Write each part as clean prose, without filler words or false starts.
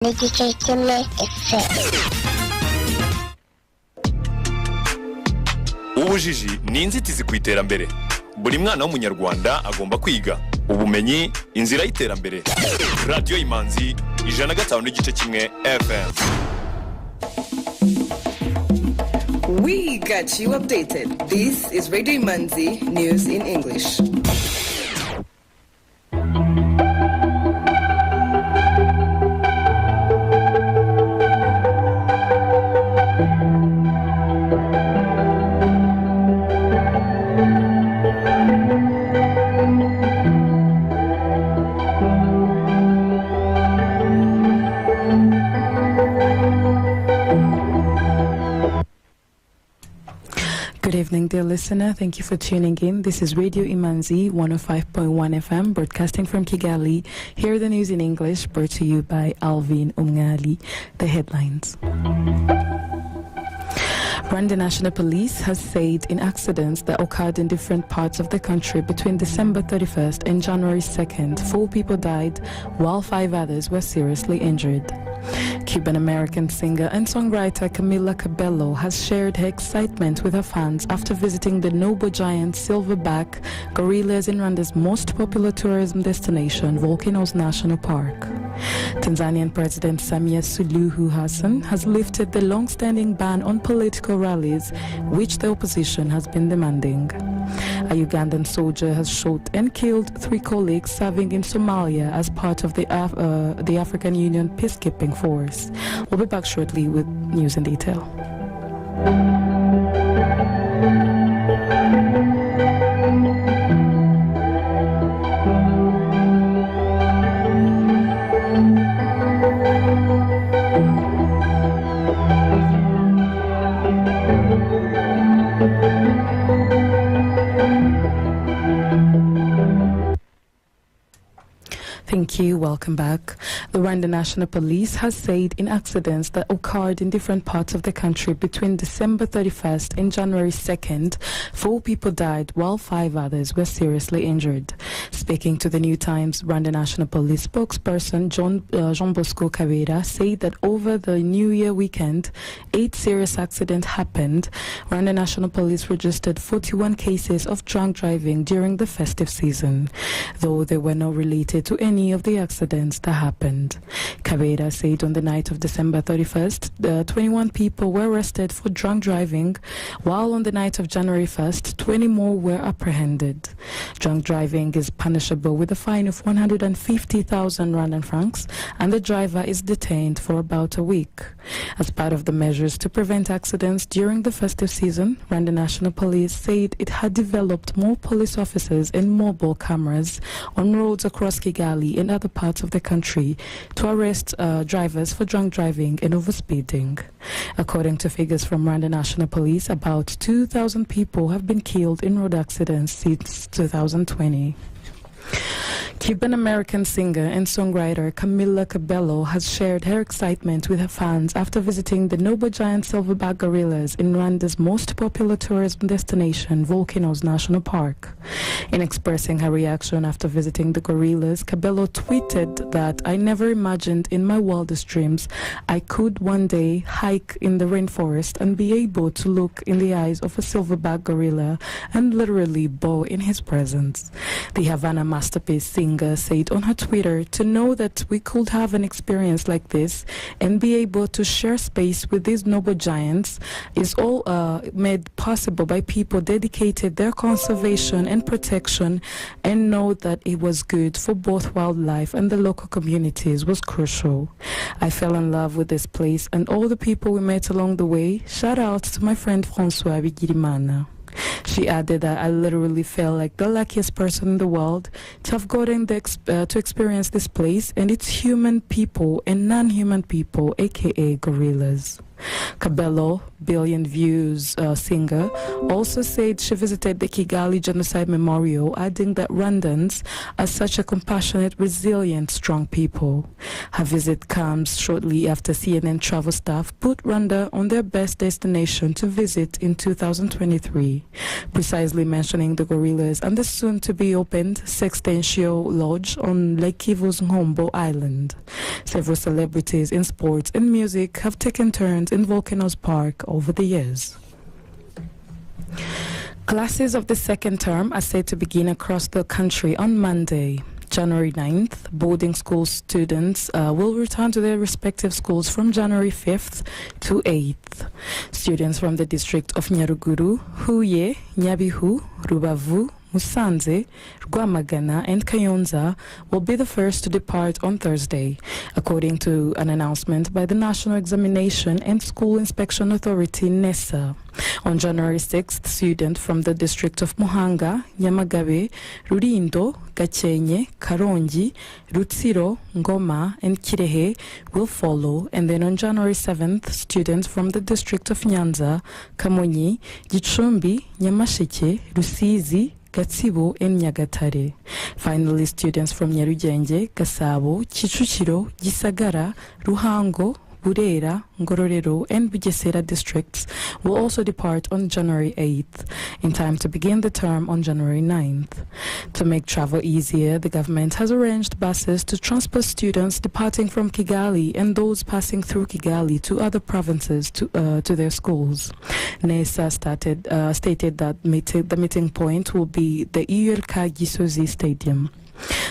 n'igice kimwe FM. Ubujiji ni inzitizi ku iterambere. Buri mwana w'umunyarwanda agomba kwiga. Ubumenyi inzira y'iterambere. Radio Imanzi 105.1 FM. We got you updated. This is Radio Imanzi News in English. Good evening, dear listener. Thank you for tuning in. This is Radio Imanzi 105.1 FM, broadcasting from Kigali. Here are the news in English, brought to you by Alvin Umngali. The headlines. Rwanda National Police has said in accidents that occurred in different parts of the country between December 31st and January 2nd, 4 people died while 5 others were seriously injured. Cuban-American singer and songwriter Camila Cabello has shared her excitement with her fans after visiting the noble giant silverback gorillas in Rwanda's most popular tourism destination, Volcanoes National Park. Tanzanian President Samia Suluhu Hassan has lifted the long-standing ban on political rallies, which the opposition has been demanding. A Ugandan soldier has shot and killed 3 colleagues serving in Somalia as part of the African Union peacekeeping force. We'll be back shortly with news in detail. Thank you. Welcome back. The Rwanda National Police has said in accidents that occurred in different parts of the country between December 31st and January 2nd, 4 people died while 5 others were seriously injured. Speaking to the New Times, Rwanda National Police spokesperson Jean Bosco Kabera said that over the New Year weekend, 8 serious accidents happened. Rwanda National Police registered 41 cases of drunk driving during the festive season, though they were not related to any of the accidents that happened. Kabera said on the night of December 31st, 21 people were arrested for drunk driving, while on the night of January 1st, 20 more were apprehended. Drunk driving is punishable with a fine of 150,000 Rwandan francs, and the driver is detained for about a week. As part of the measures to prevent accidents during the festive season, Rwanda National Police said it had developed more police officers and mobile cameras on roads across Kigali and other parts of the country to arrest drivers for drunk driving and overspeeding. According to figures from Rwanda National Police, about 2,000 people have been killed in road accidents since 2020. Cuban-American singer and songwriter Camila Cabello has shared her excitement with her fans after visiting the noble giant silverback gorillas in Rwanda's most popular tourism destination, Volcanoes National Park. In expressing her reaction after visiting the gorillas, Cabello tweeted that I never imagined in my wildest dreams I could one day hike in the rainforest and be able to look in the eyes of a silverback gorilla and literally bow in his presence. The Havana masterpiece singer said on her Twitter, to know that we could have an experience like this and be able to share space with these noble giants is all made possible by people dedicated their conservation and protection, and know that it was good for both wildlife and the local communities was crucial. I fell in love with this place and all the people we met along the way. Shout out to my friend François Bigirimana. She added that I literally felt like the luckiest person in the world to have gotten to experience this place and its human people and non-human people, aka gorillas. Cabello, Billion Views singer, also said she visited the Kigali Genocide Memorial, adding that Rwandans are such a compassionate, resilient, strong people. Her visit comes shortly after CNN travel staff put Rwanda on their best destination to visit in 2023, precisely mentioning the gorillas and the soon-to-be opened Sextentio Lodge on Lake Kivu's Ngombo Island. Several celebrities in sports and music have taken turns in Volcanoes Park over the years. Classes of the second term are set to begin across the country on Monday, January 9th. Boarding school students will return to their respective schools from January 5th to 8th. Students from the district of Nyaruguru, Huye, Nyabihu, Rubavu, Musanze, Rwamagana and Kayonza will be the first to depart on Thursday, according to an announcement by the National Examination and School Inspection Authority, NESA. On January 6th, students from the district of Muhanga, Nyamagabe, Rulindo, Gakenke, Karongi, Rutsiro, Ngoma and Kirehe will follow, and then on January 7th, students from the district of Nyanza, Kamonyi, Gicumbi, Nyamasheke, Rusizi, Gatsibo and Nyagatare. Finally, students from Nyarugenge, Gasabo, Kicukiro, Gisagara, Ruhango, Burera, Ngororero and Bugesera districts will also depart on January 8th, in time to begin the term on January 9th. To make travel easier, the government has arranged buses to transport students departing from Kigali and those passing through Kigali to other provinces to their schools. NESA stated that the meeting point will be the EURK Gisozi Stadium.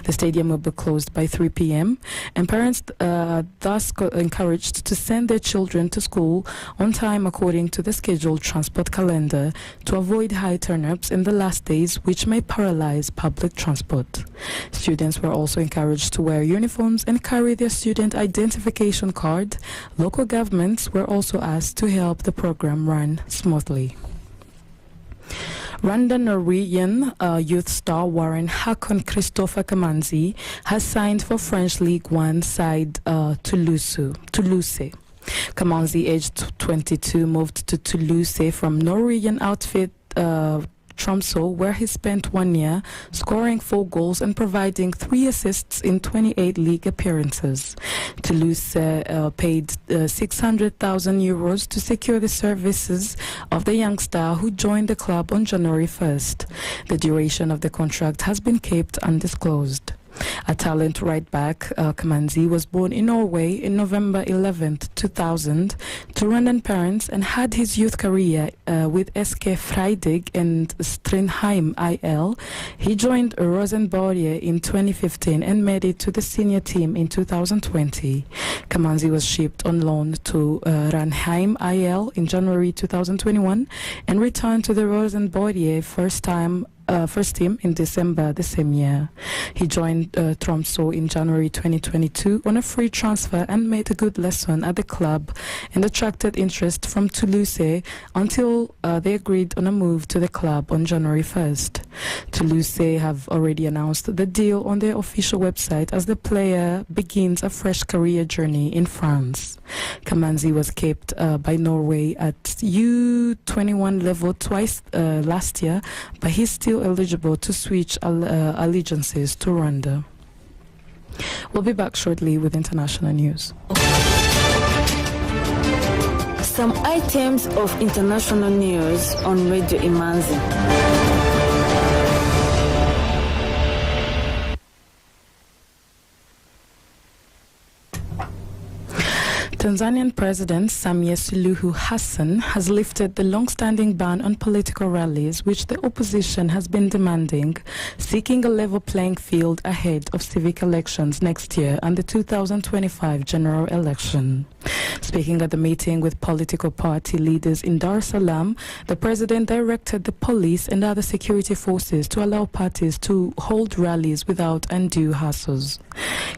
The stadium will be closed by 3 p.m. and parents thus encouraged to send their children to school on time according to the scheduled transport calendar to avoid high turn-ups in the last days, which may paralyze public transport. Students were also encouraged to wear uniforms and carry their student identification card. Local governments were also asked to help the program run smoothly. Rwanda Norwegian youth star Warren Hakon Christopher Imanzi has signed for French League One side Toulouse. Imanzi, aged 22, moved to Toulouse from Norwegian outfit Tromsø, where he spent 1 year, scoring 4 goals and providing 3 assists in 28 league appearances. Toulouse paid 600,000 euros to secure the services of the young star, who joined the club on January 1st. The duration of the contract has been kept undisclosed. A talent right back, Imanzi was born in Norway in November 11, 2000, to Rwandan parents, and had his youth career with SK Freidig and Strindheim IL. He joined Rosenborg in 2015 and made it to the senior team in 2020. Imanzi was shipped on loan to Ranheim IL in January 2021 and returned to the Rosenborg first team in December the same year. He joined Tromsø in January 2022 on a free transfer and made a good lesson at the club and attracted interest from Toulouse until they agreed on a move to the club on January 1st. Toulouse have already announced the deal on their official website as the player begins a fresh career journey in France. Imanzi was kept by Norway at U21 level twice last year, but he's still eligible to switch allegiances to Rwanda. We'll be back shortly with international news. Some items of international news on Radio Imanzi. Tanzanian President Samia Suluhu Hassan has lifted the long-standing ban on political rallies, which the opposition has been demanding, seeking a level playing field ahead of civic elections next year and the 2025 general election. Speaking at the meeting with political party leaders in Dar es Salaam, the president directed the police and other security forces to allow parties to hold rallies without undue hassles.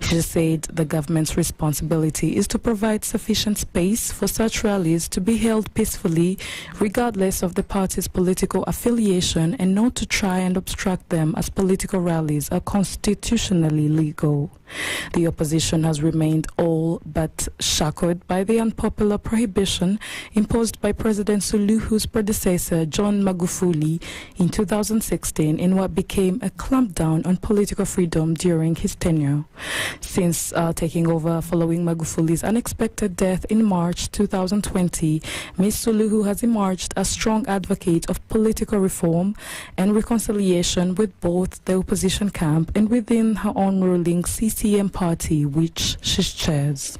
She said the government's responsibility is to provide sufficient space for such rallies to be held peacefully, regardless of the party's political affiliation, and not to try and obstruct them, as political rallies are constitutionally legal. The opposition has remained all but shackled by the unpopular prohibition imposed by President Suluhu's predecessor, John Magufuli, in 2016 in what became a clampdown on political freedom during his tenure. Since taking over following Magufuli's unexpected death in March 2020, Ms. Suluhu has emerged a strong advocate of political reform and reconciliation with both the opposition camp and within her own ruling CCM party, which she chairs.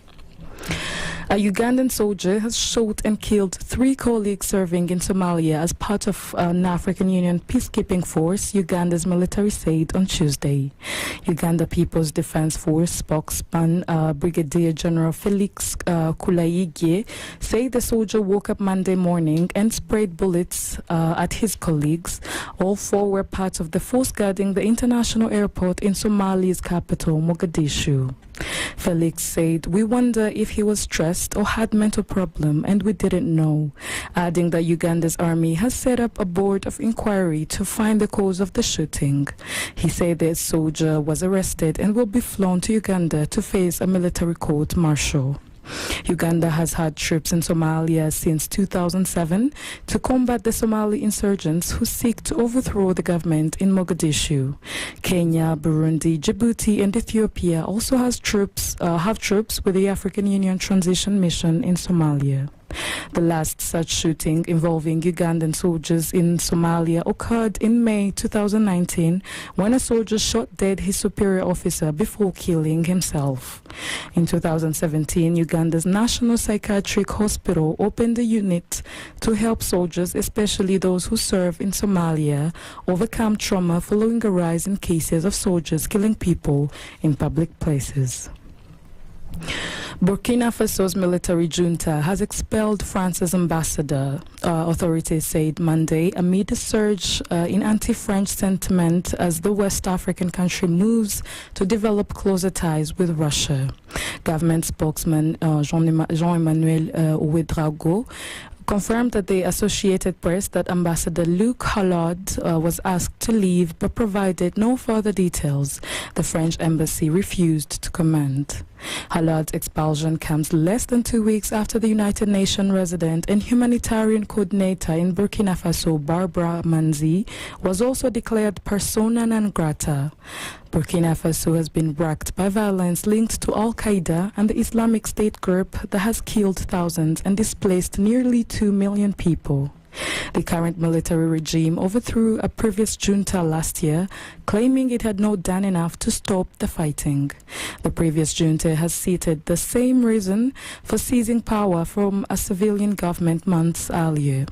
A Ugandan soldier has shot and killed 3 colleagues serving in Somalia as part of an African Union peacekeeping force, Uganda's military said on Tuesday. Uganda People's Defense Force spokesman Brigadier General Felix Kulayigye said the soldier woke up Monday morning and sprayed bullets at his colleagues. All 4 were part of the force guarding the international airport in Somalia's capital, Mogadishu. Felix said, "We wonder if he was stressed or had mental problem, and we didn't know," adding that Uganda's army has set up a board of inquiry to find the cause of the shooting. He said the soldier was arrested and will be flown to Uganda to face a military court-martial. Uganda has had troops in Somalia since 2007 to combat the Somali insurgents who seek to overthrow the government in Mogadishu. Kenya, Burundi, Djibouti and Ethiopia also have troops with the African Union Transition Mission in Somalia. The last such shooting involving Ugandan soldiers in Somalia occurred in May 2019 when a soldier shot dead his superior officer before killing himself. In 2017, Uganda's National Psychiatric Hospital opened a unit to help soldiers, especially those who serve in Somalia, overcome trauma following a rise in cases of soldiers killing people in public places. Burkina Faso's military junta has expelled France's ambassador, authorities said Monday, amid a surge in anti-French sentiment as the West African country moves to develop closer ties with Russia. Government spokesman Jean-Emmanuel Ouedraogo confirmed at the Associated Press that Ambassador Luc Hallard was asked to leave but provided no further details. The French embassy refused to comment. Hallard's expulsion comes less than 2 weeks after the United Nations resident and humanitarian coordinator in Burkina Faso, Barbara Imanzi, was also declared persona non grata. Burkina Faso has been racked by violence linked to Al-Qaeda and the Islamic State group that has killed thousands and displaced nearly 2 million people. The current military regime overthrew a previous junta last year, claiming it had not done enough to stop the fighting. The previous junta has cited the same reason for seizing power from a civilian government months earlier.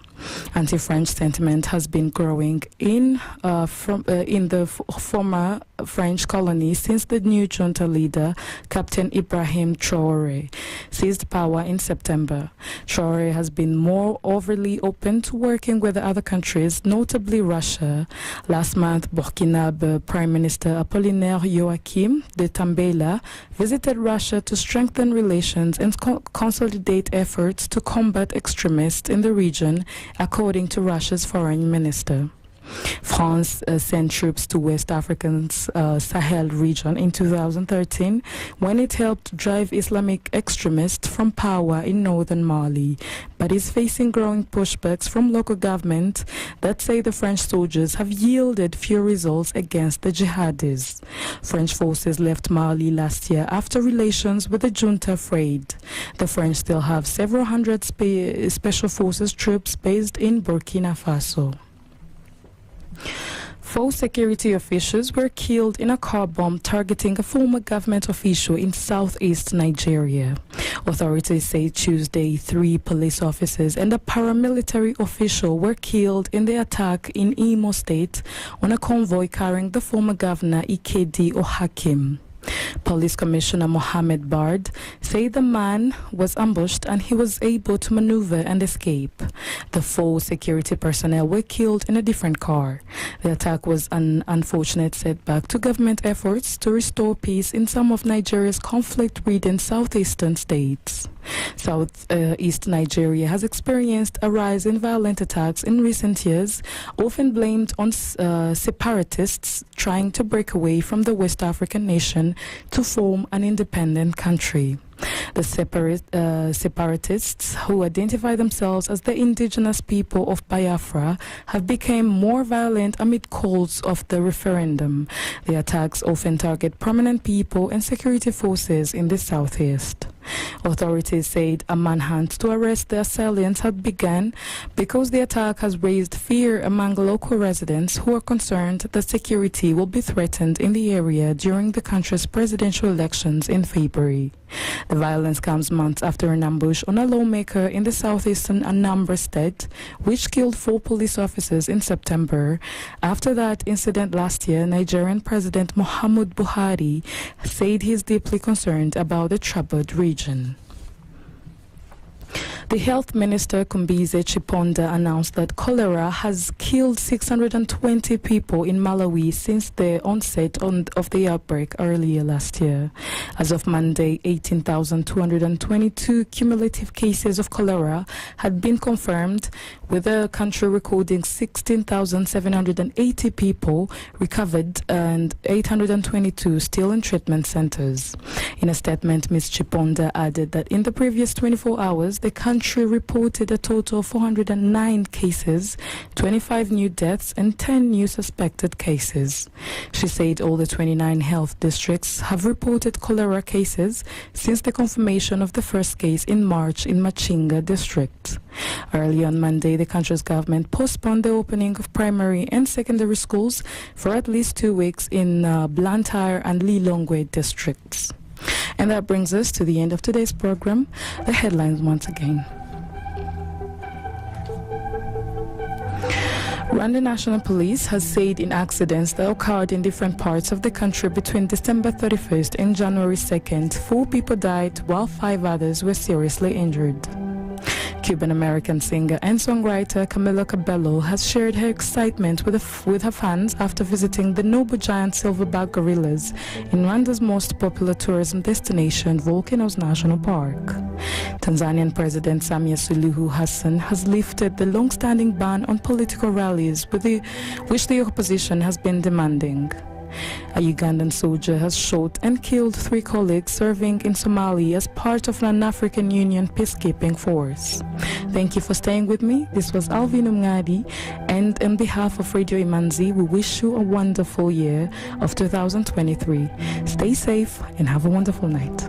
Anti-French sentiment has been growing in the former French colony since the new junta leader, Captain Ibrahim Traoré, seized power in September. Traoré has been more overly open to working with other countries, notably Russia. Last month, Burkinabe Prime Minister Apollinaire Joachim de Tambela visited Russia to strengthen relations and consolidate efforts to combat extremists in the region, according to Russia's foreign minister. France sent troops to West Africa's Sahel region in 2013 when it helped drive Islamic extremists from power in northern Mali, but is facing growing pushbacks from local government that say the French soldiers have yielded few results against the jihadis. French forces left Mali last year after relations with the junta frayed. The French still have several hundred special forces troops based in Burkina Faso. 4 security officials were killed in a car bomb targeting a former government official in southeast Nigeria. Authorities say Tuesday 3 police officers and a paramilitary official were killed in the attack in Imo State on a convoy carrying the former governor Ikedi Ohakim. Police Commissioner Mohammed Bard said the man was ambushed and he was able to maneuver and escape. The 4 security personnel were killed in a different car. The attack was an unfortunate setback to government efforts to restore peace in some of Nigeria's conflict-ridden southeastern states. Southeast Nigeria has experienced a rise in violent attacks in recent years, often blamed on separatists trying to break away from the West African nation aspiration to form an independent country. The separatists, who identify themselves as the indigenous people of Biafra, have become more violent amid calls of the referendum. The attacks often target prominent people and security forces in the southeast. Authorities said a manhunt to arrest the assailants had begun because the attack has raised fear among local residents who are concerned that security will be threatened in the area during the country's presidential elections in February. The violence comes months after an ambush on a lawmaker in the southeastern Anambra state, which killed 4 police officers in September. After that incident last year, Nigerian President Muhammadu Buhari said he is deeply concerned about the troubled region. The Health Minister Kumbize Chiponda announced that cholera has killed 620 people in Malawi since the onset of the outbreak earlier last year. As of Monday, 18,222 cumulative cases of cholera had been confirmed, with the country recording 16,780 people recovered and 822 still in treatment centers. In a statement, Ms. Chiponda added that in the previous 24 hours, the country reported a total of 409 cases, 25 new deaths, and 10 new suspected cases. She said all the 29 health districts have reported cholera cases since the confirmation of the first case in March in Machinga district. Early on Monday, the country's government postponed the opening of primary and secondary schools for at least 2 weeks in Blantyre and Lilongwe districts. And that brings us to the end of today's program. The headlines once again. Rwanda National Police has said in accidents that occurred in different parts of the country between December 31st and January 2nd, 4 people died while 5 others were seriously injured. Cuban-American singer and songwriter Camila Cabello has shared her excitement with her fans after visiting the noble giant silverback gorillas in Rwanda's most popular tourism destination, Volcanoes National Park. Tanzanian President Samia Suluhu Hassan has lifted the long-standing ban on political rallies which the opposition has been demanding. A Ugandan soldier has shot and killed 3 colleagues serving in Somalia as part of an African Union peacekeeping force. Thank you for staying with me. This was Alvin Umngadi, and on behalf of Radio Imanzi, we wish you a wonderful year of 2023. Stay safe and have a wonderful night.